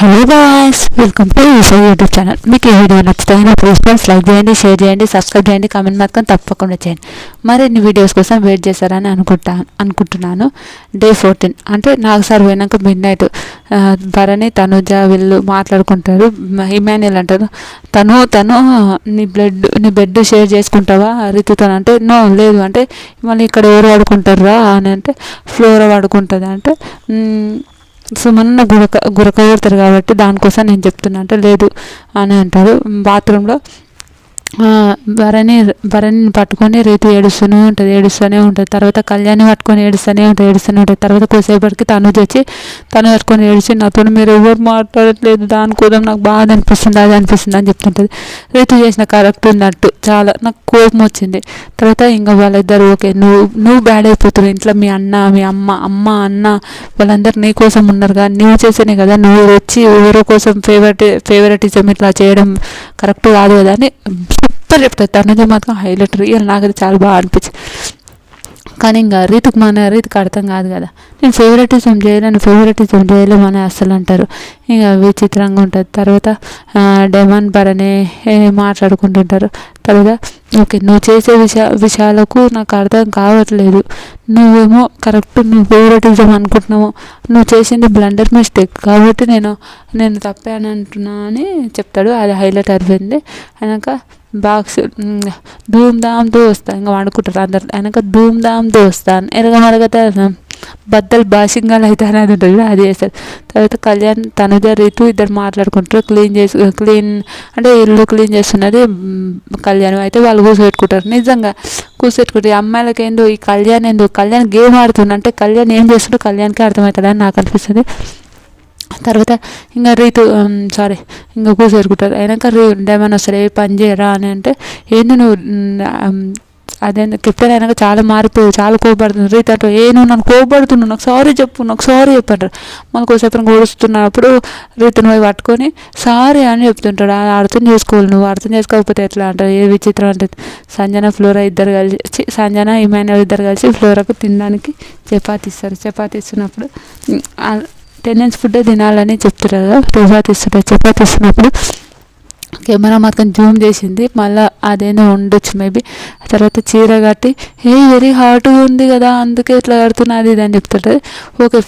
Hello guys, welcome to EOS YouTube channel. మీకు ఈ video నచ్చుతాయి ప్లీజ్ లైక్ చేయండి, షేర్ చేయండి, సబ్స్క్రైబ్ చేయండి, కామెంట్ మాత్రం తప్పకుండా చేయండి. మరిన్ని వీడియోస్ కోసం వెయిట్ చేస్తారని అనుకుంటున్నాను. డే 14 అంటే నాకు సార్ పోయినాక మిడ్ నైట్ భరణి తనుజ వీళ్ళు మాట్లాడుకుంటారు. ఇమాన్యుల్ అంటారు, తను నీ బెడ్ షేర్ చేసుకుంటావా రితుతో అంటే నో లేదు అంటే మళ్ళీ ఇక్కడ ఎవరు వాడుకుంటారా అని అంటే ఫ్లోర్ వాడుకుంటుంది అంటే సుమన్న గురక కొడతారు కాబట్టి దానికోసం నేను చెప్తున్నా అంటే లేదు అని అంటారు. బాత్రూంలో భరణి పట్టుకొని రీతు ఏడుస్తూనే ఉంటుంది. తర్వాత కళ్యాణి పట్టుకొని ఏడుస్తూనే ఉంటుంది. తర్వాత కొద్దిసేపటికి తను పట్టుకొని ఏడిచి నాతో మీరు ఎవరు మాట్లాడట్లేదు, దానికోసం నాకు బాధ అనిపిస్తుంది అది అనిపిస్తుంది అని చెప్తుంటుంది. రీతు చేసిన కరెక్ట్ ఉన్నట్టు చాలా నాకు కోపం వచ్చింది. తర్వాత ఇంకా వాళ్ళిద్దరు ఓకే నువ్వు బ్యాడ్ అయిపోతావు ఇంట్లో, మీ అమ్మ అన్న వాళ్ళందరూ నీ కోసం ఉన్నారు కానీ నువ్వు చేసేనే కదా, నువ్వు వచ్చి ఎవరో కోసం ఫేవరెటిజం ఇట్లా చేయడం కరెక్ట్ కాదు కదా అని సూపర్ చెప్తారు. తనది మాత్రం హైలైట్ రియల్, నాకు అది చాలా బాగా అనిపించింది. కానీ ఇంకా రీతికి అర్థం కాదు కదా, నేను ఫేవరెటిజం చేయలేమని అస్సలు అంటారు. ఇంకా విచిత్రంగా ఉంటుంది. తర్వాత డెమన్ భరణి మాట్లాడుకుంటుంటారు. తర్వాత ఓకే నువ్వు చేసే విషయాలకు నాకు అర్థం కావట్లేదు, నువ్వేమో కరెక్ట్ నువ్వు ఫేవరెటిజం అనుకుంటున్నావు, నువ్వు చేసింది బ్లండర్ మిస్టేక్ కాబట్టి నేను తప్పే అని అంటున్నా అని చెప్తాడు. అది హైలైట్ అయిపోయింది. అయినాక బాక్స్ ధూమ్ ధామ్తో వస్తాను ఇంకా వండుకుంటారు అందరు. అయినాక ధూమ్ ధామ్తో వస్తాను ఎరగమరగతే బద్దలు బాషింగాలు అయితే అనేది ఉంటుంది, అది చేస్తారు. తర్వాత కళ్యాణ్ తనుజ రీతు ఇద్దరు మాట్లాడుకుంటారు. క్లీన్ అంటే ఇల్లు క్లీన్ చేస్తున్నది కళ్యాణ్ అయితే వాళ్ళు కూర్చోబెట్టుకుంటారు. నిజంగా కూర్చోబెట్టుకుంటారు. అమ్మాయిలకి ఈ కళ్యాణ్ గేమ్ ఆడుతున్నా అంటే కళ్యాణ్ ఏం చేస్తుండో కళ్యాణ్కి అర్థమవుతుందని నాకు అనిపిస్తుంది. తర్వాత ఇంకా ఇంకా కూర్చోబెట్టుకుంటారు. అయినాక డెమన్ వస్తారు, ఏ పని చేయరా అని అంటే ఏంది నువ్వు అదే కెప్టెన్ అయినాక చాలా మారిపోయావు, చాలా కోపడుతుంది రీతు అంటే నువ్వు నన్ను కోపడుతున్నావు, నాకు సారీ చెప్పంటారు. మళ్ళీ కొద్దిసేపు ఓడుస్తున్నప్పుడు రీతును పోయి పట్టుకొని సారీ అని చెప్తుంటాడు. అర్థం చేసుకోవాలి, నువ్వు అర్థం చేసుకోకపోతే ఎట్లా అంటారు. ఏ విచిత్రం అంటే సంజన ఇమాన్యుల్ ఇద్దరు కలిసి ఫ్లోరాకు తినడానికి చపాతీ ఇస్తున్నప్పుడు టెండెన్స్ ఫుడ్ తినాలని చెప్తారు కదా, చపాతీ ఇస్తున్నప్పుడు కెమెరా మాత్రం జూమ్ చేసింది, మళ్ళీ అదేనో ఉండొచ్చు మేబీ. తర్వాత చీర కట్టి వెరీ హాట్గా ఉంది కదా అందుకే ఇట్లా కడుతున్నది ఇది అని చెప్తుంటుంది. ఓకే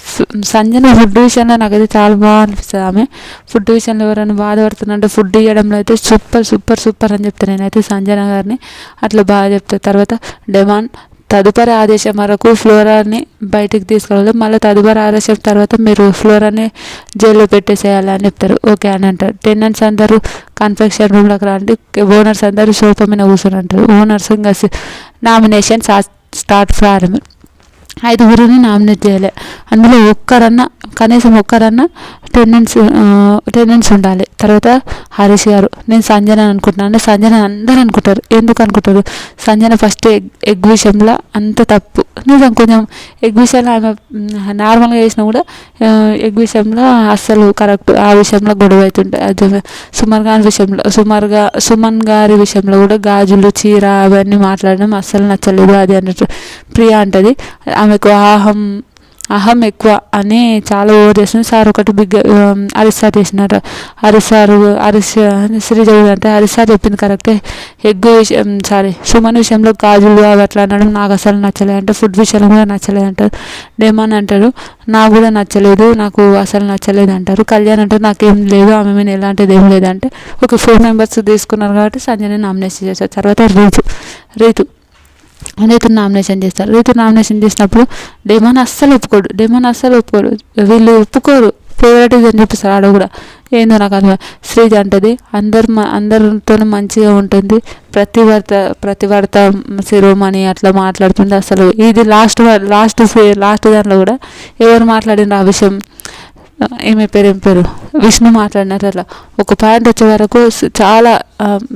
సంజన ఫుడ్ విషయంలో నాకైతే చాలా బాగా అనిపిస్తుంది. ఆమె ఫుడ్ విషయంలో ఎవరైనా బాధపడుతున్నంటే ఫుడ్ ఇవ్వడంలో అయితే సూపర్ అని చెప్తాను నేనైతే సంజన గారిని, అట్లా బాగా చెప్తాను. తర్వాత డెమాన్ తదుపరి ఆదేశం వరకు ఫ్లోరాని బయటికి తీసుకెళ్ళదు, మళ్ళీ తదుపరి ఆదేశం తర్వాత మీరు ఫ్లోరాని జైల్లో పెట్టేసేయాలని చెప్తారు. ఓకే అని అంటారు. టెనెంట్స్ అందరూ కన్ఫెక్షన్ రూమ్లోకి రండి, ఓనర్స్ అందరూ సోఫా మీద కూర్చొని అంటారు. ఓనర్స్ ఇంకా నామినేషన్ స్టార్ట్ ప్రారంభం. 5 నామినేట్ చేయలే, అందులో కనీసం ఒక్కరన్నా టెండెన్స్ ఉండాలి. తర్వాత హరీష్ గారు నేను సంజన అనుకుంటున్నాను అంటే సంజన అందరూ అనుకుంటారు. ఎందుకు అనుకుంటారు? సంజన ఫస్ట్ ఎగ్ విషయంలో అంత తప్పు నిజం, కొంచెం ఎగ్ విషయంలో ఆమె నార్మల్గా చేసినా కూడా ఎగ్ విషయంలో అస్సలు కరెక్ట్, ఆ విషయంలో గొడవ అవుతుంటాయి. అది సుమన్ గారి విషయంలో కూడా గాజులు చీర అవన్నీ మాట్లాడడం అస్సలు నచ్చలేదు అది అన్నట్టు ప్రియా అంటది. ఆమెకు అహం ఎక్కువ అని చాలా ఓవర్ చేస్తుంది. సార్ ఒకటి హరీష్ సార్ చేసినారు. శ్రీజ అంటే హరీష్ సార్ చెప్పింది కరెక్టే, సుమన్ విషయంలో గాజులు అవి అట్లా అనడం నాకు అసలు నచ్చలేదు అంటే ఫుడ్ విషయంలో కూడా నచ్చలేదు అంటారు. డేమాన్ అంటారు నాకు కూడా నచ్చలేదు, నాకు అసలు నచ్చలేదు అంటారు. కళ్యాణ్ అంటారు నాకేం లేదు, ఆమె మీద ఎలాంటిది ఏం లేదంటే ఒక 4 మెంబర్స్ తీసుకున్నారు కాబట్టి సంజయ్ నామినేషన్ చేస్తారు. తర్వాత రీతు నామినేషన్ చేస్తారు. రీతు నామినేషన్ చేసినప్పుడు డెమాన్ అస్సలు ఒప్పుకోడు, వీళ్ళు ఒప్పుకోరు, ఫేవరెటిజం అని చెప్పేస్తారు. ఆడ కూడా ఏందో నాకు అర్థం. శ్రీజ అంటది అందరితో మంచిగా ఉంటుంది, ప్రతివర్త శిరోమణి అట్లా మాట్లాడుతుంటే అసలు ఇది లాస్ట్ దాంట్లో కూడా ఎవరు మాట్లాడిన ఆ విషయం ఏం పేరు విష్ణు మాట్లాడినారు. అట్లా ఒక పాయింట్ వచ్చే వరకు చాలా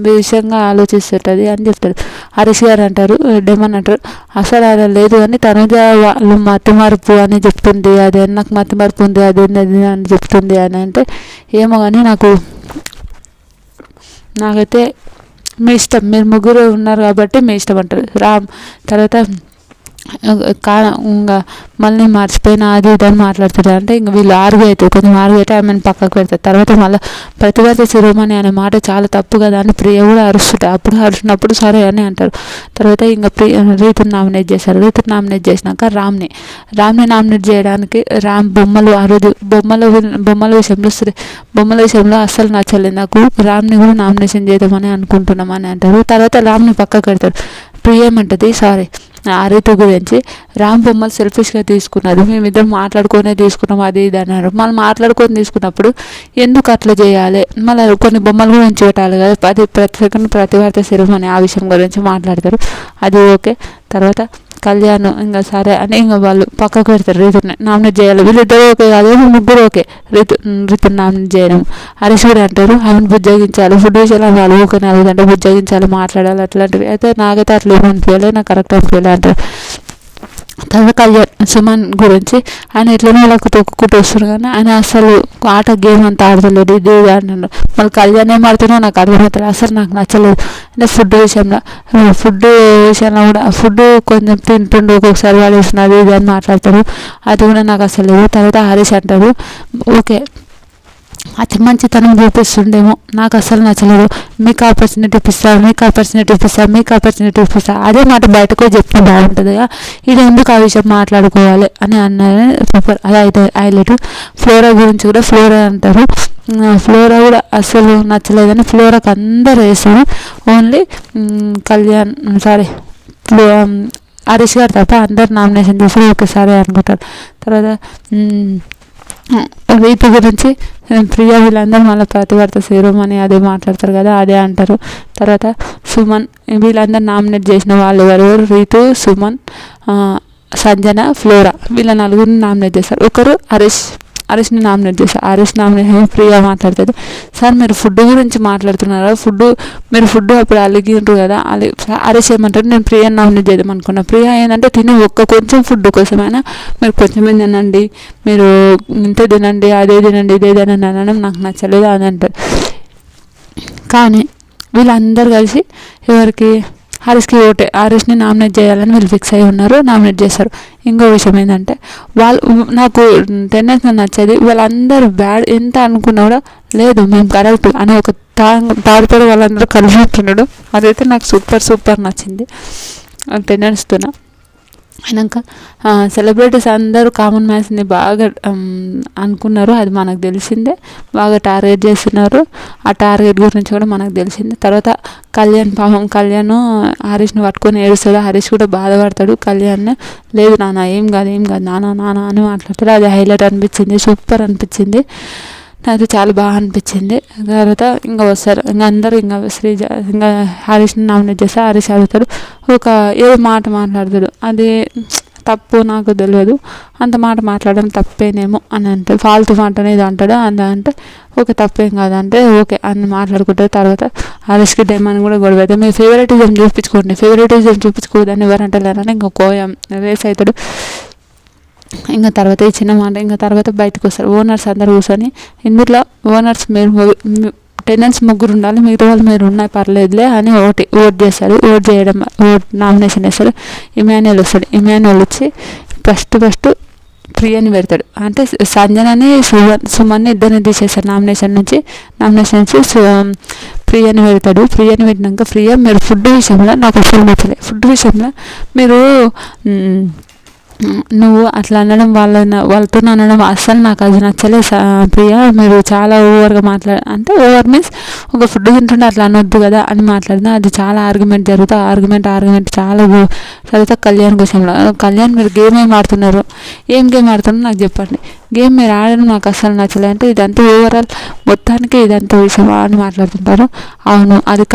విషయంగా ఆలోచిస్తుంటుంది అని చెప్తాడు. హరీష్ గారు అంటారు డెమన్ అంటారు అసలు అలా లేదు అని తనుజ వాళ్ళు మతి మార్పు అని చెప్తుంది, అదే నాకు మతి మార్పు ఉంది అది అని చెప్తుంది అని అంటే ఏమో కానీ నాకైతే మీ ఇష్టం, మీరు ముగ్గురు ఉన్నారు కాబట్టి మీ ఇష్టం అంటారు. తర్వాత ఇంకా మళ్ళీ మర్చిపోయినా అది ఇదని మాట్లాడుతారు. అంటే ఇంక వీళ్ళు ఆర్గ్యూ అవుతారు, కొంచెం ఆర్గ్యూ అయితే ఆమెను పక్కకు పెడతారు. తర్వాత మళ్ళీ ప్రతిభాత శిరోమణి అనే మాట చాలా తప్పు కదా అని ప్రియ కూడా అరుస్తుంటారు. అప్పుడు అరిచినప్పుడు సరే అని అంటారు. తర్వాత ఇంకా రీతుని నామినేట్ చేశారు. రీతుని నామినేట్ చేసినాక రామ్ని నామినేట్ చేయడానికి రామ్ బొమ్మలు ఆ రోజు బొమ్మల విషయంలో అస్సలు నచ్చలేదు నాకు, రామ్ని కూడా నామినేషన్ చేద్దామని అనుకుంటున్నామని అంటారు. తర్వాత రామ్ని పక్కకు పెడతారు. ప్రియ ఏమంటుంది, సారీ ఆ రీతు గురించి రామ్ బొమ్మలు సెల్ఫిష్గా తీసుకున్నారు, మేమిద్దరం మాట్లాడుకునే తీసుకున్నాం అది ఇది అన్నారు. మళ్ళీ మాట్లాడుకొని తీసుకున్నప్పుడు ఎందుకు అట్లా చేయాలి, మళ్ళీ కొన్ని బొమ్మలు గురించి పెట్టాలి కదా, ప్రతి సెకండ్ ప్రతివార్త శిరోమణి ఆ విషయం గురించి మాట్లాడతారు. అది ఓకే. తర్వాత కళ్యాణ్ ఇంకా సరే అని ఇంకా వాళ్ళు పక్కకు పెడతారు. రీతుని నామినేట్ చేయాలి, వీళ్ళిద్దరు ఓకే కాదు, ముగ్గురు ఓకే రీతుని నామినేట్ చేయడం. హరీష్ కూడా అంటారు ఆమెను బుజ్జగించాలి, ఫుడ్ విషయాలు వాళ్ళు ఓకే అంటే బుజ్జగించాలి, మాట్లాడాలి, అట్లాంటివి. అయితే నాకైతే అట్లా ఏమనిపించలేదు, నాకు కరెక్ట్ అనిపించలేదు అంటారు. తర్వాత కళ్యాణ్ సుమన్ గురించి ఆయన ఎట్లనో వాళ్ళకు తొక్కుకుంటూ వస్తారు కానీ ఆయన అసలు ఆట గేమ్ అంతా ఆడతలేడు, ఇది అన్నాడు. మళ్ళీ కళ్యాణ్ ఏం ఆడుతున్నా నాకు అర్థమవుతుంది, అసలు నాకు నచ్చలేదు. అంటే ఫుడ్ విషయంలో కూడా ఫుడ్ కొంచెం తింటుండే ఒక్కొక్కసారి వాడేస్తున్నారు ఇది అని మాట్లాడతారు, అది కూడా నాకు అసలు లేదు. తర్వాత హరీష్ అంటారు ఓకే అతి మంచితనం చూపిస్తుండేమో, నాకు అసలు నచ్చలేదు, మీకు ఆపర్చునిటీ ఇప్పిస్తా అదే మాట బయటకు చెప్తే బాగుంటుందిగా, ఇది ఎందుకు ఆ విషయం మాట్లాడుకోవాలి అని అన్నారు. సూపర్, అది అయితే హైలైట్. ఫ్లోరా గురించి కూడా ఫ్లోరా అంటారు, ఫ్లోరా కూడా అస్సలు నచ్చలేదని ఫ్లోరాకి అందరు వేస్తారు, ఓన్లీ కళ్యాణ్ హరీష్ గారు తప్ప అందరు నామినేషన్ చేసి ఒకసారి అనుకుంటారు. తర్వాత రీతు గురించి ప్రియ వీళ్ళందరూ మళ్ళీ ప్రతివార్త శిరోమణి అదే మాట్లాడతారు కదా, అదే అంటారు. తర్వాత సుమన్ వీళ్ళందరూ నామినేట్ చేసిన వాళ్ళు ఎవరు, రీతు, సుమన్, సంజన, ఫ్లోరా వీళ్ళ నలుగురిని నామినేట్ చేస్తారు. ఒకరు హరీష్ని నామినేట్ చేశారు. హరీష్ నామినేషన్ ప్రియ మాట్లాడుతుంది, సార్ మీరు ఫుడ్ గురించి మాట్లాడుతున్నారా, మీరు ఫుడ్ అప్పుడు అలిగిండ్రు కదా, హరీష్ ఏమంటారు నేను ప్రియని నామినేట్ చేద్దాం అనుకున్నా, ప్రియ ఏంటంటే తిని కొంచెం ఫుడ్ కోసమైనా మీరు కొంచెమే తినండి, మీరు ఇంత తినండి, అదే తినండి, ఇదే తినండి అనడం నాకు నచ్చలేదు అని అంటారు. కానీ వీళ్ళందరూ కలిసి ఎవరికి హరీష్ని నామినేట్ చేయాలని వీళ్ళు ఫిక్స్ అయ్యి ఉన్నారు, నామినేట్ చేస్తారు. ఇంకో విషయం ఏంటంటే నాకు టెన్నిస్ నచ్చేది వాళ్ళందరూ బ్యాడ్ ఎంత అనుకున్నా కూడా లేదు మేము కరెక్ట్ అని ఒక తాడుపడి వాళ్ళందరూ కలిసి ఉంటున్నాడు, అదైతే నాకు సూపర్ నచ్చింది. టెన్నిస్తో అయినాక సెలబ్రిటీస్ అందరూ కామన్ మ్యాన్స్ని బాగా అనుకున్నారు, అది మనకు తెలిసిందే, బాగా టార్గెట్ చేస్తున్నారు, ఆ టార్గెట్ గురించి కూడా మనకు తెలిసిందే. తర్వాత కళ్యాణ్ హరీష్ని పట్టుకొని ఏడుస్తాడు, హరీష్ కూడా బాధపడతాడు, కళ్యాణ్ లేదు నాన్న ఏం కాదు నాన్న అని మాట్లాడతాడు, అది హైలైట్ అనిపించింది, సూపర్ అనిపించింది, నాకు చాలా బాగా అనిపించింది. తర్వాత ఇంకా వస్తారు ఇంకా అందరూ ఇంకా శ్రీజ ఇంకా హరీష్ని నామినేట్ చేస్తే హరీష్ అడుగుతాడు ఏదో మాట మాట్లాడతాడు, అది తప్పు నాకు తెలియదు, అంత మాట మాట్లాడడం తప్పేనేమో అని అంటే ఫాల్తు మాట అనేది అంటాడు, అంటే ఓకే తప్పేం కాదంటే ఓకే అని మాట్లాడుకుంటారు. తర్వాత హరీష్కి డేమని కూడా గొడవ అవుతుంది, మీ ఫేవరెటిజం చూపించుకోవద్దని ఎవరంటలేరని ఇంకా కోయం రేస్ అవుతాడు. ఇంకా తర్వాత ఈ చిన్న మాట ఇంకా తర్వాత బయటకు వస్తారు ఓనర్స్ అందరు కూర్చొని, ఇందులో ఓనర్స్ మీరు టెనెంట్స్ ముగ్గురు ఉండాలి, మిగతా వాళ్ళు మీరు ఉన్నాయి పర్లేదులే అని ఓట్ చేస్తారు. నామినేషన్ వేస్తారు. ఇమాన్యుయల్ వస్తాడు, ఇమాన్యుయల్ వచ్చి ఫస్ట్ ప్రియని పెడతాడు, అంటే సంజనని సుమన్ని ఇద్దరిని తీసేస్తారు నామినేషన్ నుంచి ప్రియని పెడతాడు. ప్రియని పెట్టినాక ప్రియ మీరు ఫుడ్ విషయంలో నాకు అసలు నచ్చలేదు, ఫుడ్ విషయంలో మీరు నువ్వు అట్లా అనడం వాళ్ళతో అనడం అస్సలు నాకు అది నచ్చలేదు ప్రియ, మీరు చాలా ఓవర్గా అంటే ఓవర్ మీన్స్ ఒక ఫుడ్ తింటుంటే అట్లా అనొద్దు కదా అని మాట్లాడినా అది చాలా ఆర్గ్యుమెంట్ జరుగుతుంది, ఆర్గ్యుమెంట్ చాలా. తర్వాత కళ్యాణ్ విషయంలో మీరు గేమ్ ఏం ఆడుతున్నారు నాకు చెప్పండి, గేమ్ మీరు ఆడడం నాకు అస్సలు నచ్చలేదు అంటే ఇదంతా ఓవరాల్ మొత్తానికి ఇదంతా విషయం అని మాట్లాడుతుంటారు. అవును అది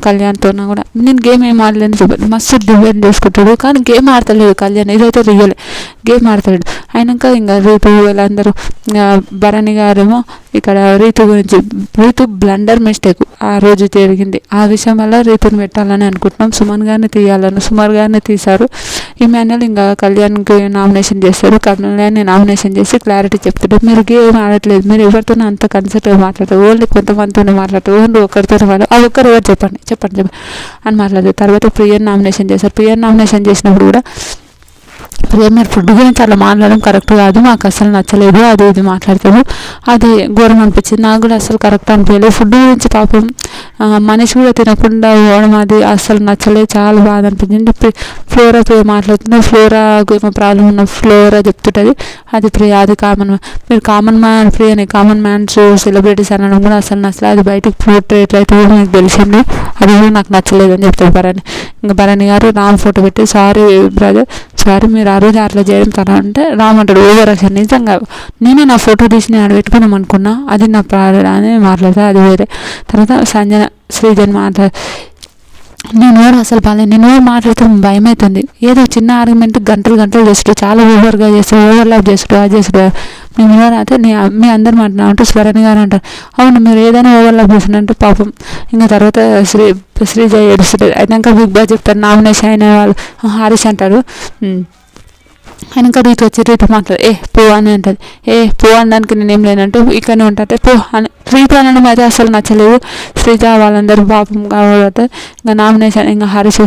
కళ్యాణ్తో కూడా నేను గేమ్ ఏం ఆడలేని చెప్పండి, మస్తు డిబేట్ చేసుకుంటాడు కానీ గేమ్ ఆడతలేదు కళ్యాణ్, ఇదైతే రియల్ గేమ్ ఆడతాడు. అయినాక ఇంకా రీతు వీళ్ళందరూ భరణి గారేమో ఇక్కడ రీతు బ్లండర్ మిస్టేక్ ఆ రోజు జరిగింది, ఆ విషయం వల్ల రీతుని పెట్టాలని అనుకుంటున్నాం, సుమన్ గారిని తీశారు. ఇమాన్యుయల్ ఇంకా కళ్యాణ్కి నామినేషన్ చేస్తారు, కళ్యాణ్ని నామినేషన్ చేసి క్లారిటీ చెప్తాడు, మీరు గేమ్ ఆడట్లేదు, మీరు ఎవరితోనే అంత కన్సర్ట్గా మాట్లాడతారు, ఓన్లీ కొంతమందితోనే మాట్లాడతారు, ఓన్లీ ఒకరితోనే ఆ ఒక్కరు ఎవరు చెప్పండి అని మాట్లాడతారు. తర్వాత ప్రియని నామినేషన్ చేస్తారు. ప్రియని నామినేషన్ చేసినప్పుడు కూడా ప్రియ మీరు ఫుడ్ గురించి అలా మాట్లాడడం కరెక్ట్ కాదు, మాకు అసలు నచ్చలేదు, అది ఇది మాట్లాడతాము, అది ఘోరం అనిపించింది. నాకు కూడా అసలు కరెక్ట్ అనిపించలేదు. ఫుడ్ గురించి పాపం మనిషి కూడా తినకుండా పోవడం అది అసలు నచ్చలేదు, చాలా బాధ అనిపించింది. ఫ్లోరా ప్రియ మాట్లాడుతున్నా, ఫ్లోరాకు ఏమో ప్రాబ్లం ఉన్న ఫ్లోరా చెప్తుంటుంది, అది ప్రియ, అది కామన్. మీరు కామన్ మ్యాన్ ప్రియని కామన్ మ్యాన్స్ సెలబ్రిటీస్ అనడం కూడా అసలు నచ్చలేదు. అది బయటకు పోర్ట్రేట్ అయితే కూడా మీకు తెలిసింది, అది కూడా నాకు నచ్చలేదు అని చెప్తారు భరణి. ఇంకా భరణి గారు రామ్ ఫోటో పెట్టి సారీ బ్రదర్, సారీ మీరు ఆ రోజు అట్లా చేయడం తన అంటే రామ్ అంటాడు ఓవర్ అసలు నిజంగా నేనే నా ఫోటో తీసి నేను ఆడ పెట్టుకున్నాం అనుకున్నా, అది నా ప్రాణ అని మాట్లాడతా, అది వేరే. తర్వాత సంజన శ్రీజన్ నేను కూడా అసలు బాగాలేదు, నేను మాట్లాడితే భయం అవుతుంది. ఏదో చిన్న ఆర్గ్యుమెంట్ గంటలు గంటలు చేస్తాడు, చాలా ఓవర్గా చేస్తాడు, ఓవర్లాప్ చేస్తాడు, అది చేస్తాడు. మేము ఎవరు అయితే మీ అందరు మాట్లాడుతూ స్వరణి గారు అంటారు, అవును మీరు ఏదైనా ఓవర్లాప్ చేసినట్టు పాపం. ఇంకా తర్వాత శ్రీజ ఏడుస్తుంది. అయినాక బిగ్ బాస్ చెప్తారు నామినేషన్ అయిన వాళ్ళు హరీష్ అంటారు. వెనక రీతి వచ్చి రీతి మాట్లాడు పో అని అంటుంది. పో అనడానికి నేనేం లేనంటూ ఇక్కడనే ఉంటుంది పో అని రీతి అనడం అయితే అసలు నచ్చలేదు. శ్రీజ వాళ్ళందరూ పాపం కాబట్టి ఇంకా నామినేషన్ ఇంకా హరీష్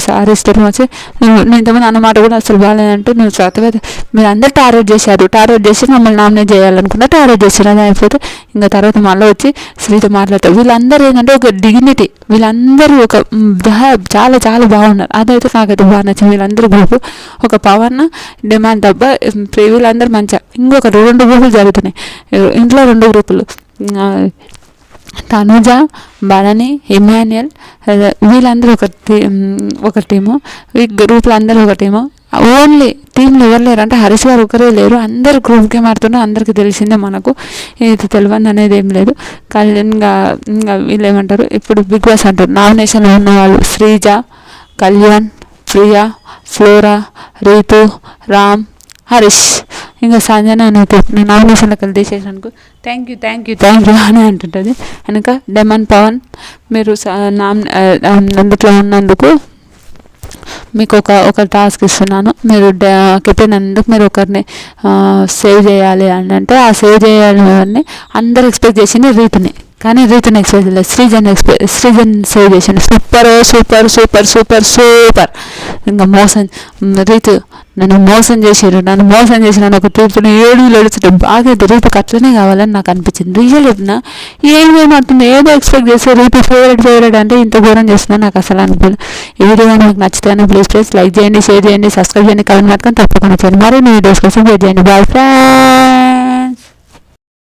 తోటి వచ్చి నేను ఇంతమంది అన్నమాట కూడా అసలు బాగాలేదంటూ నువ్వు చదువు మీరు అందరూ టార్గెట్ చేసి మమ్మల్ని నామినేట్ చేయాలనుకున్నా టార్గెట్ చేశారు, అది అయిపోతే ఇంకా తర్వాత మళ్ళీ వచ్చి శ్రీజ మాట్లాడతారు. వీళ్ళందరూ ఏంటంటే ఒక డిగ్నిటీ, వీళ్ళందరూ ఒక చాలా చాలా బాగున్నారు, అదైతే నాకైతే బాగా నచ్చింది. వీళ్ళందరూ గ్రూపు ఒక పవన్ డిమాండ్ తప్ప వీళ్ళందరూ మంచిగా. ఇంకొక 2 గ్రూపులు జరుగుతున్నాయి ఇంట్లో, 2 గ్రూపులు తనుజ భరణి ఇమాన్యుయల్ వీళ్ళందరూ ఒక టీము, ఈ గ్రూపులు అందరూ ఒక టీము. ఓన్లీ టీంలో ఎవరు లేరు అంటే హరీష్ గారు ఒకరే లేరు, అందరు గ్రూప్కే మారుతున్నారు. అందరికీ తెలిసిందే, మనకు ఇది తెలియదు అనేది ఏం లేదు. కానీ ఇంకా వీళ్ళు ఏమంటారు ఇప్పుడు బిగ్ బాస్ అంటారు నామినేషన్లో ఉన్న వాళ్ళు శ్రీజ, కళ్యాణ్, ప్రియా, ఫ్లోరా, రీతు, రామ్, హరీష్. ఇంకా సంజన అనేది నేను నామినేషన్లోకి వెళ్ళి తీసేసానుకో థ్యాంక్ యూ అని అంటుంటుంది. వెనక డెమన్ పవన్ మీరు అందులో ఉన్నందుకు మీకు ఒక టాస్క్ ఇస్తున్నాను, మీరు కెప్టెన్ అన్నందుకు మీరు ఒకరిని సేవ్ చేయాలి అని అంటే ఆ సేవ్ చేయాలని అందరు ఎక్స్పెక్ట్ చేసింది రీతిని, కానీ రీతిని ఎక్స్పెక్ట్ చేయలేదు, శ్రీజన్ సేవ్ చేసింది. సూపర్. ఇంకా రీతు నన్ను మోసం చేసిన ఒక తీర్పుని 7 ఏడుస్తుంటే బాగా రీతుకి అట్లనే కావాలని నాకు అనిపించింది. రియల్ చెప్పిన ఏమవుతుంది ఏదో ఎక్స్పెక్ట్ చేస్తే రీతు ఫేవరెట్ అంటే ఇంత ఘోరం చేస్తున్నా నాకు అసలు అనిపించలేదు. ఈ వీడియో నాకు నచ్చితే ప్లీజ్ లైక్ చేయండి, షేర్ చేయండి, సబ్స్క్రైబ్ చేయండి, కామెంట్ మాత్రం తప్పకుండా చేయండి. మరిన్ని వీడియోస్ కోసం వెయిట్ చేయండి. Bye friends.